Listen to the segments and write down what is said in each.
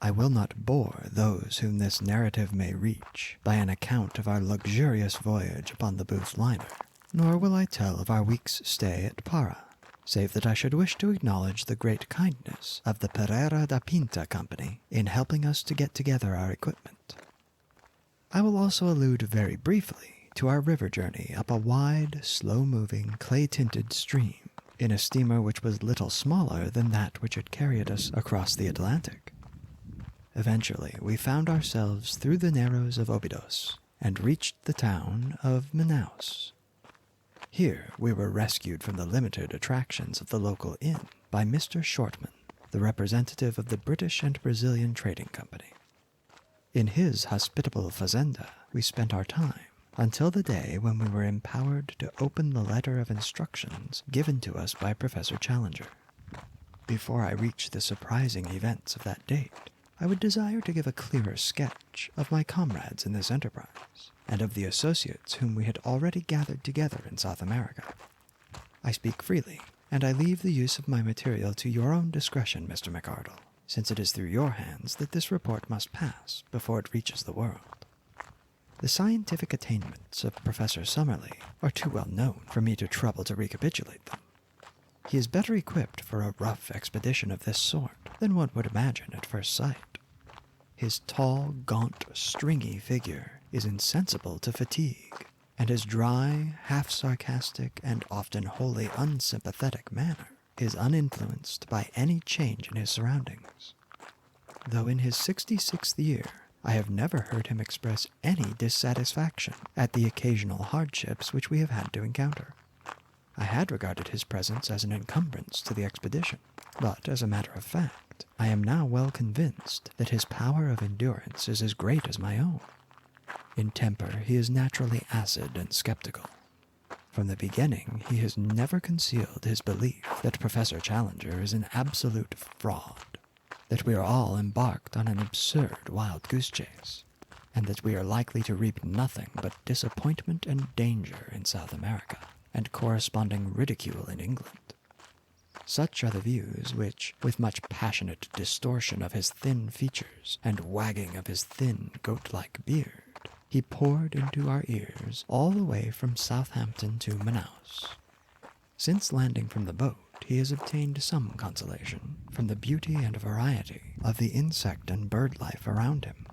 I will not bore those whom this narrative may reach by an account of our luxurious voyage upon the Booth liner, nor will I tell of our week's stay at Para, save that I should wish to acknowledge the great kindness of the Pereira da Pinta Company in helping us to get together our equipment. I will also allude very briefly to our river journey up a wide, slow-moving, clay-tinted stream in a steamer which was little smaller than that which had carried us across the Atlantic. Eventually, we found ourselves through the narrows of Óbidos and reached the town of Manaus. Here we were rescued from the limited attractions of the local inn by Mr. Shortman, the representative of the British and Brazilian Trading Company. In his hospitable fazenda we spent our time until the day when we were empowered to open the letter of instructions given to us by Professor Challenger. Before I reach the surprising events of that date, I would desire to give a clearer sketch of my comrades in this enterprise, and of the associates whom we had already gathered together in South America. I speak freely, and I leave the use of my material to your own discretion, Mr. McArdle, since it is through your hands that this report must pass before it reaches the world. The scientific attainments of Professor Summerley are too well known for me to trouble to recapitulate them. He is better equipped for a rough expedition of this sort than one would imagine at first sight. His tall, gaunt, stringy figure is insensible to fatigue, and his dry, half-sarcastic, and often wholly unsympathetic manner is uninfluenced by any change in his surroundings. Though in his 66th year, I have never heard him express any dissatisfaction at the occasional hardships which we have had to encounter. I had regarded his presence as an encumbrance to the expedition, but as a matter of fact, I am now well convinced that his power of endurance is as great as my own. In temper, he is naturally acid and skeptical. From the beginning, he has never concealed his belief that Professor Challenger is an absolute fraud, that we are all embarked on an absurd wild-goose chase, and that we are likely to reap nothing but disappointment and danger in South America, and corresponding ridicule in England. Such are the views which, with much passionate distortion of his thin features and wagging of his thin goat-like beard, he poured into our ears all the way from Southampton to Manaus. Since landing from the boat, he has obtained some consolation from the beauty and variety of the insect and bird life around him,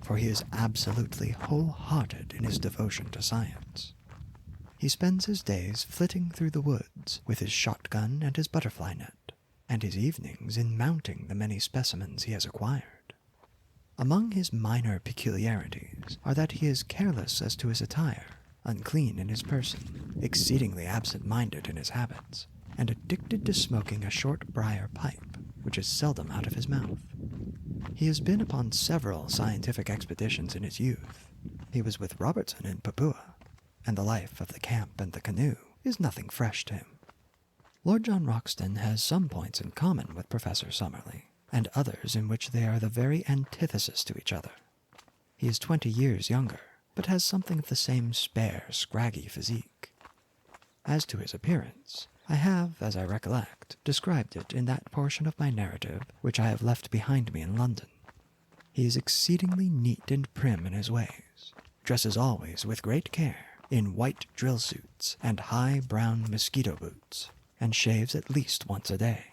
for he is absolutely wholehearted in his devotion to science. He spends his days flitting through the woods with his shotgun and his butterfly net, and his evenings in mounting the many specimens he has acquired. Among his minor peculiarities are that he is careless as to his attire, unclean in his person, exceedingly absent-minded in his habits, and addicted to smoking a short briar pipe, which is seldom out of his mouth. He has been upon several scientific expeditions in his youth. He was with Robertson in Papua, and the life of the camp and the canoe is nothing fresh to him. Lord John Roxton has some points in common with Professor Summerley, and others in which they are the very antithesis to each other. He is 20 years younger, but has something of the same spare, scraggy physique. As to his appearance, I have, as I recollect, described it in that portion of my narrative which I have left behind me in London. He is exceedingly neat and prim in his ways, dresses always with great care, in white drill suits and high brown mosquito boots, and shaves at least once a day.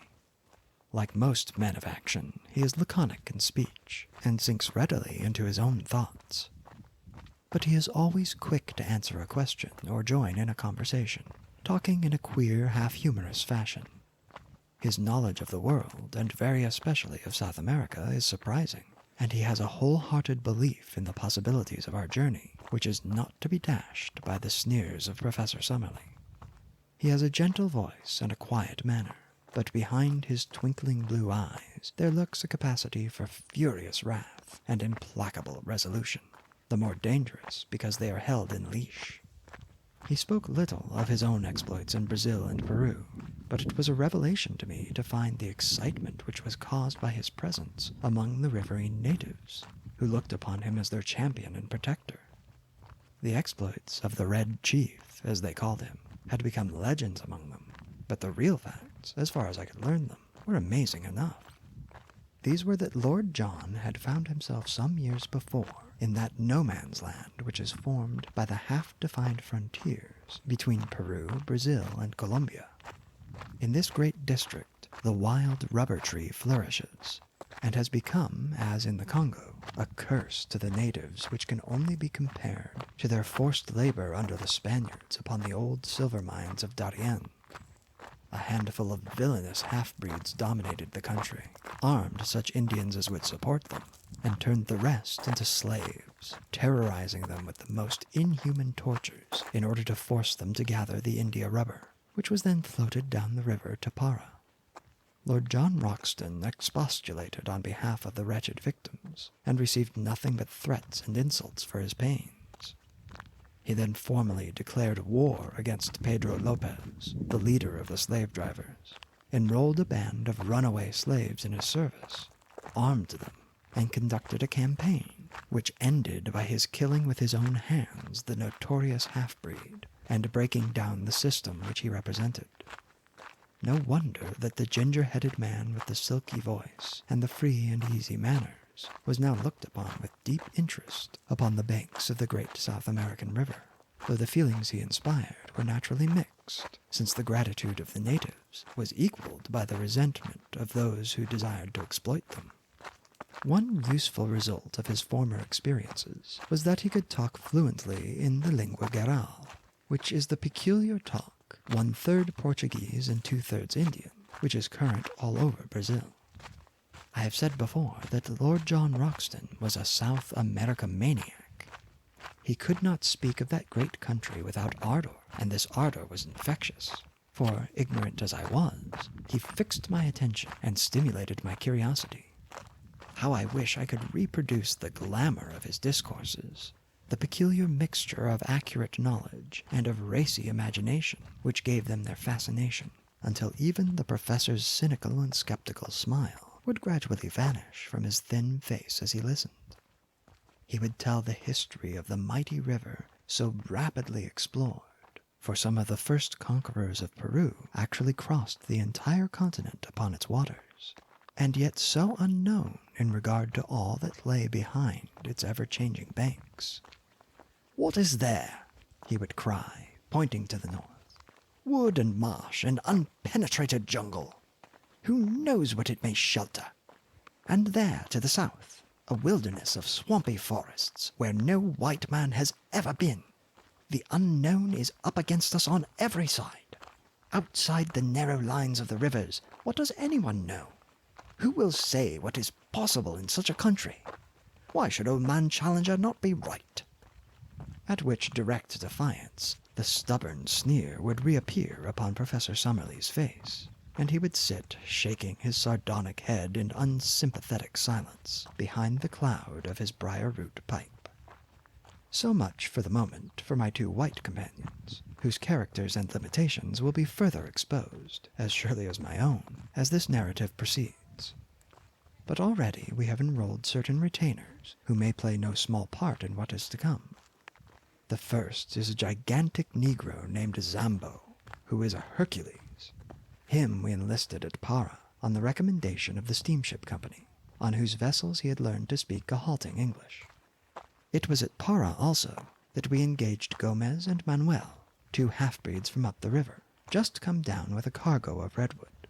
Like most men of action, he is laconic in speech, and sinks readily into his own thoughts. But he is always quick to answer a question or join in a conversation, talking in a queer, half-humorous fashion. His knowledge of the world, and very especially of South America, is surprising, and he has a wholehearted belief in the possibilities of our journey, which is not to be dashed by the sneers of Professor Summerley. He has a gentle voice and a quiet manner, but behind his twinkling blue eyes there lurks a capacity for furious wrath and implacable resolution, the more dangerous because they are held in leash. He spoke little of his own exploits in Brazil and Peru, but it was a revelation to me to find the excitement which was caused by his presence among the riverine natives, who looked upon him as their champion and protector. The exploits of the Red Chief, as they called him, had become legends among them, but the real facts, as far as I could learn them, were amazing enough. These were that Lord John had found himself some years before in that no-man's land which is formed by the half-defined frontiers between Peru, Brazil, and Colombia. In this great district, the wild rubber tree flourishes, and has become, as in the Congo, a curse to the natives which can only be compared to their forced labor under the Spaniards upon the old silver mines of Darien. A handful of villainous half-breeds dominated the country, armed such Indians as would support them, and turned the rest into slaves, terrorizing them with the most inhuman tortures in order to force them to gather the India rubber, which was then floated down the river to Para. Lord John Roxton expostulated on behalf of the wretched victims, and received nothing but threats and insults for his pains. He then formally declared war against Pedro Lopez, the leader of the slave drivers, enrolled a band of runaway slaves in his service, armed them, and conducted a campaign which ended by his killing with his own hands the notorious half-breed and breaking down the system which he represented. No wonder that the ginger-headed man with the silky voice and the free and easy manners was now looked upon with deep interest upon the banks of the great South American river, though the feelings he inspired were naturally mixed, since the gratitude of the natives was equaled by the resentment of those who desired to exploit them. One useful result of his former experiences was that he could talk fluently in the lingua geral, which is the peculiar talk, 1/3 Portuguese and 2/3 Indian, which is current all over Brazil. I have said before that Lord John Roxton was a South America maniac. He could not speak of that great country without ardor, and this ardor was infectious, for, ignorant as I was, he fixed my attention and stimulated my curiosity. How I wish I could reproduce the glamour of his discourses, the peculiar mixture of accurate knowledge and of racy imagination which gave them their fascination, until even the professor's cynical and skeptical smile would gradually vanish from his thin face as he listened. He would tell the history of the mighty river so rapidly explored, for some of the first conquerors of Peru actually crossed the entire continent upon its waters, and yet so unknown in regard to all that lay behind its ever-changing banks. "What is there?" he would cry, pointing to the north. "Wood and marsh and unpenetrated jungle. Who knows what it may shelter? And there, to the south, a wilderness of swampy forests where no white man has ever been. The unknown is up against us on every side. Outside the narrow lines of the rivers, what does anyone know? Who will say what is possible in such a country? Why should old man Challenger not be right?" At which direct defiance, the stubborn sneer would reappear upon Professor Summerley's face, and he would sit shaking his sardonic head in unsympathetic silence behind the cloud of his briar-root pipe. So much, for the moment, for my two white companions, whose characters and limitations will be further exposed, as surely as my own, as this narrative proceeds. But already we have enrolled certain retainers who may play no small part in what is to come. The first is a gigantic Negro named Zambo, who is a Hercules. Him we enlisted at Para on the recommendation of the steamship company, on whose vessels he had learned to speak a halting English. It was at Para also that we engaged Gomez and Manuel, two half-breeds from up the river, just come down with a cargo of redwood.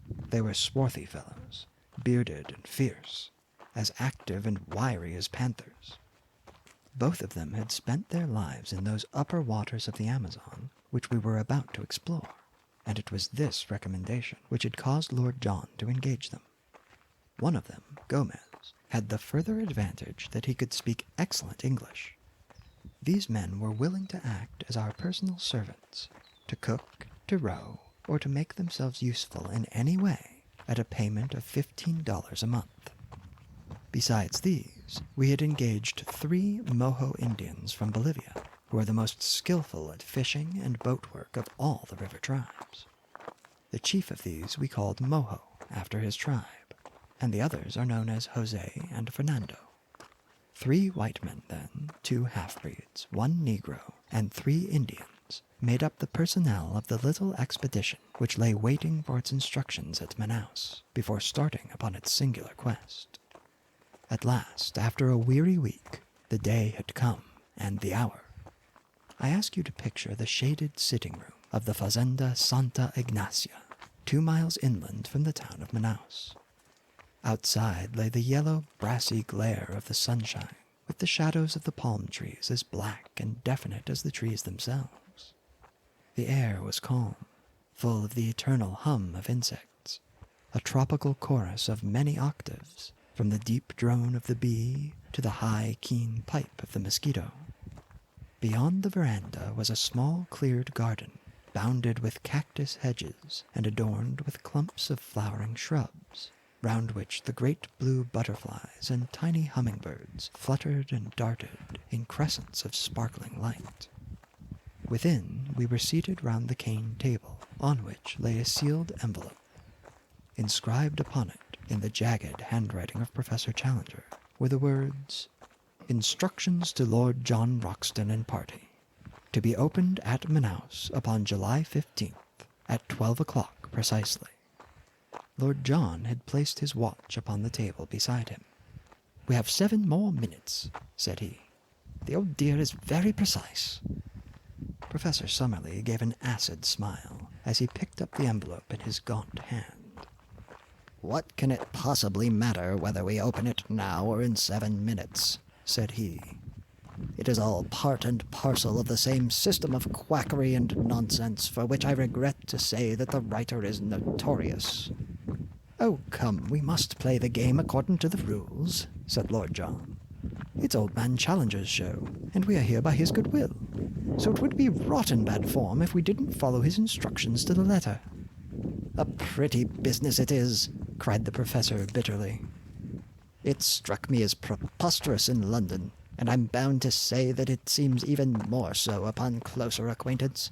They were swarthy fellows, bearded and fierce, as active and wiry as panthers. Both of them had spent their lives in those upper waters of the Amazon which we were about to explore, and it was this recommendation which had caused Lord John to engage them. One of them, Gomez, had the further advantage that he could speak excellent English. These men were willing to act as our personal servants, to cook, to row, or to make themselves useful in any way at a payment of $15 a month. Besides these, we had engaged 3 Moho Indians from Bolivia, who are the most skillful at fishing and boat work of all the river tribes. The chief of these we called Moho, after his tribe, and the others are known as Jose and Fernando. 3 white men, then, 2 half-breeds, 1 Negro, and 3 Indians persons made up the personnel of the little expedition which lay waiting for its instructions at Manaus before starting upon its singular quest. At last, after a weary week, the day had come, and the hour. I ask you to picture the shaded sitting room of the Fazenda Santa Ignacia, 2 miles inland from the town of Manaus. Outside lay the yellow, brassy glare of the sunshine, with the shadows of the palm trees as black and definite as the trees themselves. The air was calm, full of the eternal hum of insects, a tropical chorus of many octaves, from the deep drone of the bee to the high, keen pipe of the mosquito. Beyond the veranda was a small cleared garden, bounded with cactus hedges and adorned with clumps of flowering shrubs, round which the great blue butterflies and tiny hummingbirds fluttered and darted in crescents of sparkling light. Within, we were seated round the cane table, on which lay a sealed envelope. Inscribed upon it, in the jagged handwriting of Professor Challenger, were the words, "Instructions to Lord John Roxton and party, to be opened at Manaus upon July 15th, at 12 o'clock precisely." Lord John had placed his watch upon the table beside him. "We have 7 more minutes," said he. "The old dear is very precise." Professor Summerley gave an acid smile as he picked up the envelope in his gaunt hand. "What can it possibly matter whether we open it now or in 7 minutes?" said he. "It is all part and parcel of the same system of quackery and nonsense for which I regret to say that the writer is notorious." "Oh, come, we must play the game according to the rules," said Lord John. "It's old man Challenger's show, and we are here by his goodwill, so it would be rotten bad form if we didn't follow his instructions to the letter." "A pretty business it is," cried the professor bitterly. "It struck me as preposterous in London, and I'm bound to say that it seems even more so upon closer acquaintance.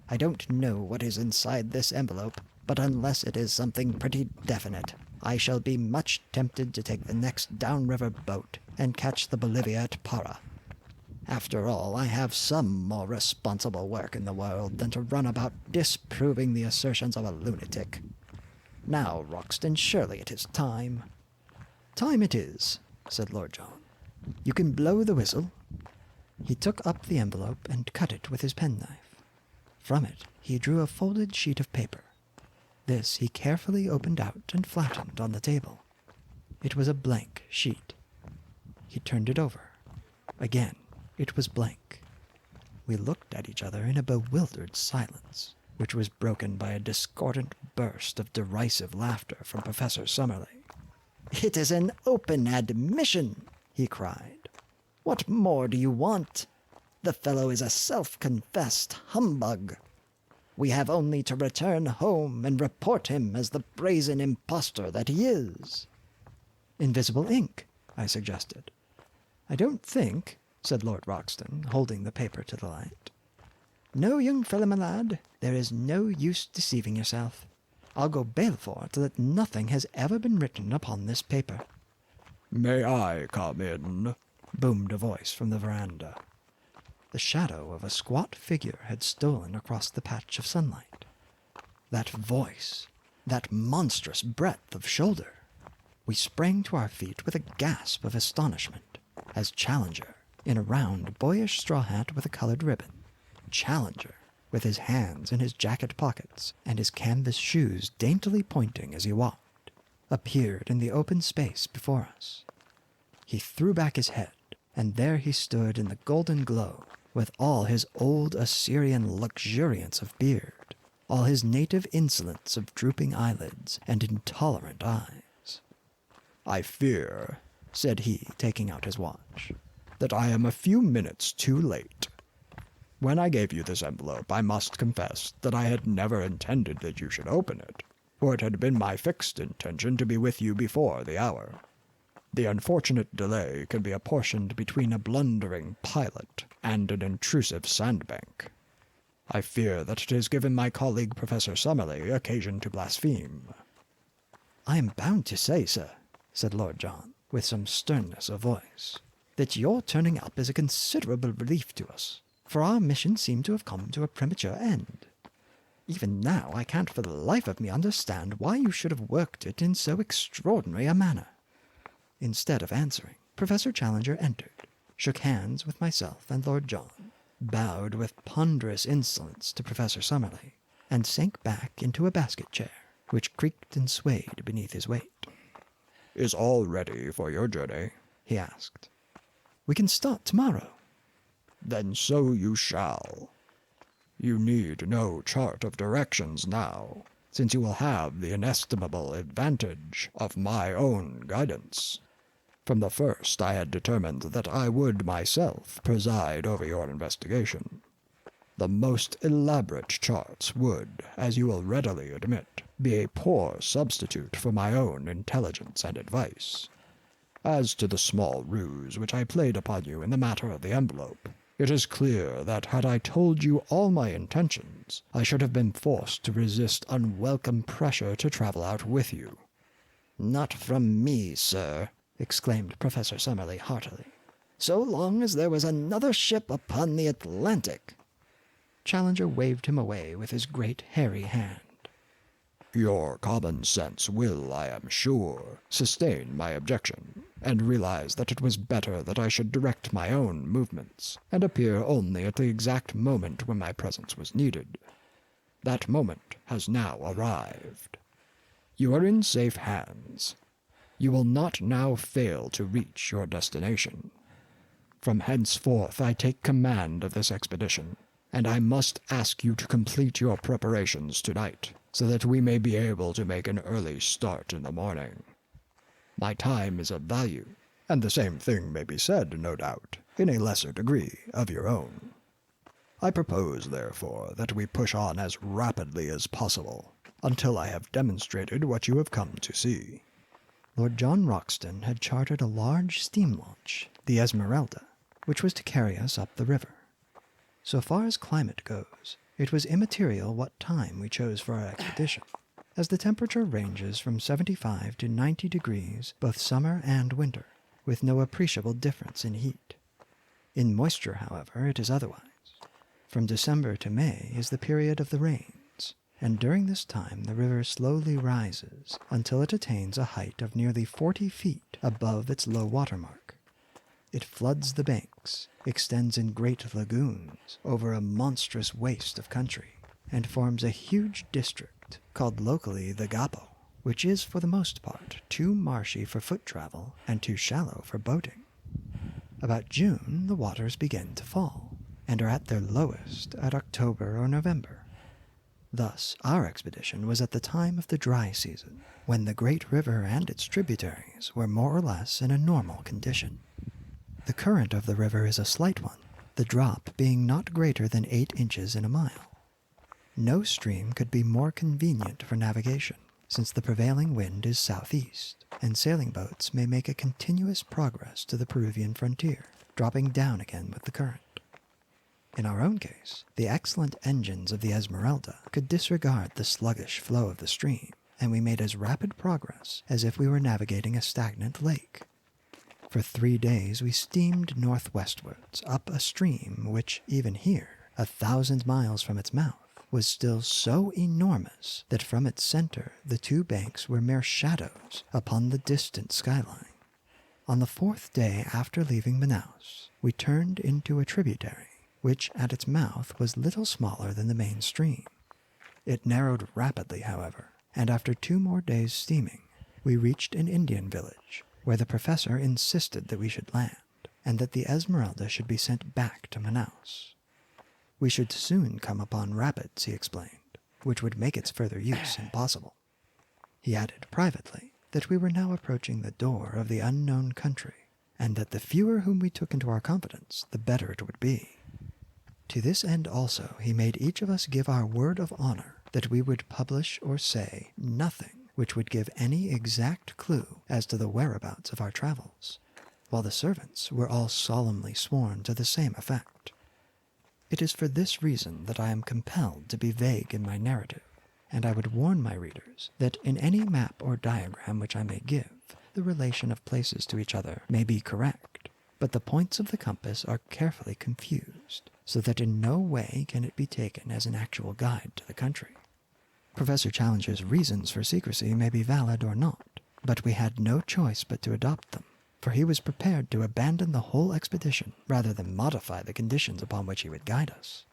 I don't know what is inside this envelope, but unless it is something pretty definite, I shall be much tempted to take the next downriver boat and catch the Bolivia at Para. After all, I have some more responsible work in the world than to run about disproving the assertions of a lunatic. Now, Roxton, surely it is time." "Time it is," said Lord John. "You can blow the whistle." He took up the envelope and cut it with his penknife. From it he drew a folded sheet of paper. This he carefully opened out and flattened on the table. It was a blank sheet. He turned it over. Again, it was blank. We looked at each other in a bewildered silence, which was broken by a discordant burst of derisive laughter from Professor Summerley. "It is an open admission," he cried. "What more do you want? The fellow is a self-confessed humbug. We have only to return home and report him as the brazen impostor that he is." "Invisible ink," I suggested. "I don't think," said Lord Roxton, holding the paper to the light. "No, young fellow, my lad, there is no use deceiving yourself. I'll go bail for it that nothing has ever been written upon this paper." "May I come in?" boomed a voice from the veranda. The shadow of a squat figure had stolen across the patch of sunlight. That voice, that monstrous breadth of shoulder! We sprang to our feet with a gasp of astonishment, as Challenger, in a round, boyish straw hat with a colored ribbon, Challenger, with his hands in his jacket pockets and his canvas shoes daintily pointing as he walked, appeared in the open space before us. He threw back his head, and there he stood in the golden glow, with all his old Assyrian luxuriance of beard, all his native insolence of drooping eyelids and intolerant eyes. "I fear," said he, taking out his watch, "that I am a few minutes too late. When I gave you this envelope, I must confess that I had never intended that you should open it, for it had been my fixed intention to be with you before the hour. The unfortunate delay can be apportioned between a blundering pilot and an intrusive sandbank. I fear that it has given my colleague Professor Summerley occasion to blaspheme." "I am bound to say, sir," said Lord John, with some sternness of voice, "that your turning up is a considerable relief to us, for our mission seemed to have come to a premature end. Even now I can't for the life of me understand why you should have worked it in so extraordinary a manner." Instead of answering, Professor Challenger entered, shook hands with myself and Lord John, bowed with ponderous insolence to Professor Summerley, and sank back into a basket chair, which creaked and swayed beneath his weight. "Is all ready for your journey?" he asked. "We can start tomorrow." "Then so you shall. You need no chart of directions now, since you will have the inestimable advantage of my own guidance. From the first I had determined that I would myself preside over your investigation. The most elaborate charts would, as you will readily admit, be a poor substitute for my own intelligence and advice. As to the small ruse which I played upon you in the matter of the envelope, it is clear that had I told you all my intentions, I should have been forced to resist unwelcome pressure to travel out with you." "Not from me, sir," exclaimed Professor Summerley heartily, "so long as there was another ship upon the Atlantic." Challenger waved him away with his great hairy hand. "Your common sense will, I am sure, sustain my objection, and realize that it was better that I should direct my own movements, and appear only at the exact moment when my presence was needed. That moment has now arrived. You are in safe hands. You will not now fail to reach your destination. From henceforth I take command of this expedition, and I must ask you to complete your preparations tonight, so that we may be able to make an early start in the morning. My time is of value, and the same thing may be said, no doubt, in a lesser degree, of your own. I propose, therefore, that we push on as rapidly as possible, until I have demonstrated what you have come to see." Lord John Roxton had chartered a large steam launch, the Esmeralda, which was to carry us up the river. So far as climate goes, it was immaterial what time we chose for our expedition, as the temperature ranges from 75 to 90 degrees both summer and winter, with no appreciable difference in heat. In moisture, however, it is otherwise. From December to May is the period of the rains, and during this time the river slowly rises until it attains a height of nearly 40 feet above its low water mark. It floods the banks, extends in great lagoons over a monstrous waste of country, and forms a huge district called locally the Gapo, which is for the most part too marshy for foot travel and too shallow for boating. About June the waters begin to fall, and are at their lowest at October or November. Thus our expedition was at the time of the dry season, when the great river and its tributaries were more or less in a normal condition. The current of the river is a slight one, the drop being not greater than 8 inches in a mile. No stream could be more convenient for navigation, since the prevailing wind is southeast, and sailing boats may make a continuous progress to the Peruvian frontier, dropping down again with the current. In our own case, the excellent engines of the Esmeralda could disregard the sluggish flow of the stream, and we made as rapid progress as if we were navigating a stagnant lake. For 3 days we steamed northwestwards up a stream which, even here, 1,000 miles from its mouth, was still so enormous that from its center the 2 banks were mere shadows upon the distant skyline. On the 4th day after leaving Manaus, we turned into a tributary, which at its mouth was little smaller than the main stream. It narrowed rapidly, however, and after 2 more days' steaming, we reached an Indian village, where the professor insisted that we should land, and that the Esmeralda should be sent back to Manaus. We should soon come upon rapids, he explained, which would make its further use impossible. He added privately that we were now approaching the door of the unknown country, and that the fewer whom we took into our confidence, the better it would be. To this end also he made each of us give our word of honor that we would publish or say nothing which would give any exact clue as to the whereabouts of our travels, while the servants were all solemnly sworn to the same effect. It is for this reason that I am compelled to be vague in my narrative, and I would warn my readers that in any map or diagram which I may give, the relation of places to each other may be correct, but the points of the compass are carefully confused, so that in no way can it be taken as an actual guide to the country. Professor Challenger's reasons for secrecy may be valid or not, but we had no choice but to adopt them, for he was prepared to abandon the whole expedition rather than modify the conditions upon which he would guide us.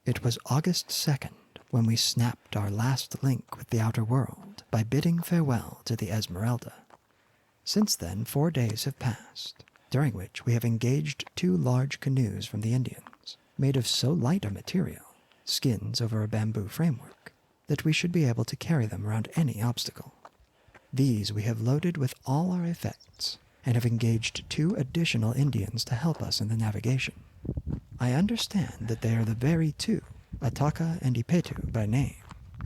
It was August 2nd when we snapped our last link with the outer world by bidding farewell to the Esmeralda. Since then, 4 days have passed, during which we have engaged 2 large canoes from the Indians, made of so light a material, skins over a bamboo framework, that we should be able to carry them around any obstacle. These we have loaded with all our effects, and have engaged 2 additional Indians to help us in the navigation. I understand that they are the very 2, Ataka and Ipetu by name,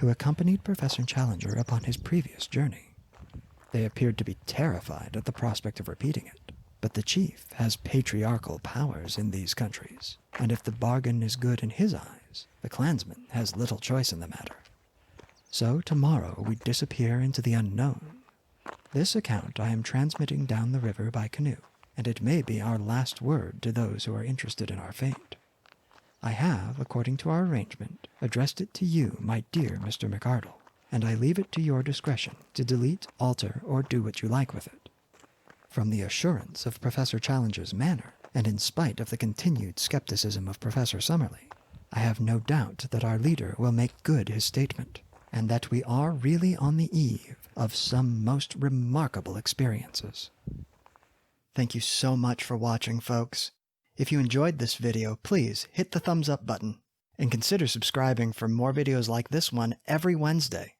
who accompanied Professor Challenger upon his previous journey. They appeared to be terrified at the prospect of repeating it, but the chief has patriarchal powers in these countries, and if the bargain is good in his eyes, the clansman has little choice in the matter. So tomorrow we disappear into the unknown. This account I am transmitting down the river by canoe, and it may be our last word to those who are interested in our fate. I have, according to our arrangement, addressed it to you, my dear Mr. McArdle, and I leave it to your discretion to delete, alter, or do what you like with it. From the assurance of Professor Challenger's manner, and in spite of the continued skepticism of Professor Summerley, I have no doubt that our leader will make good his statement, and that we are really on the eve of some most remarkable experiences. Thank you so much for watching, folks. If you enjoyed this video, please hit the thumbs up button, and consider subscribing for more videos like this one every Wednesday.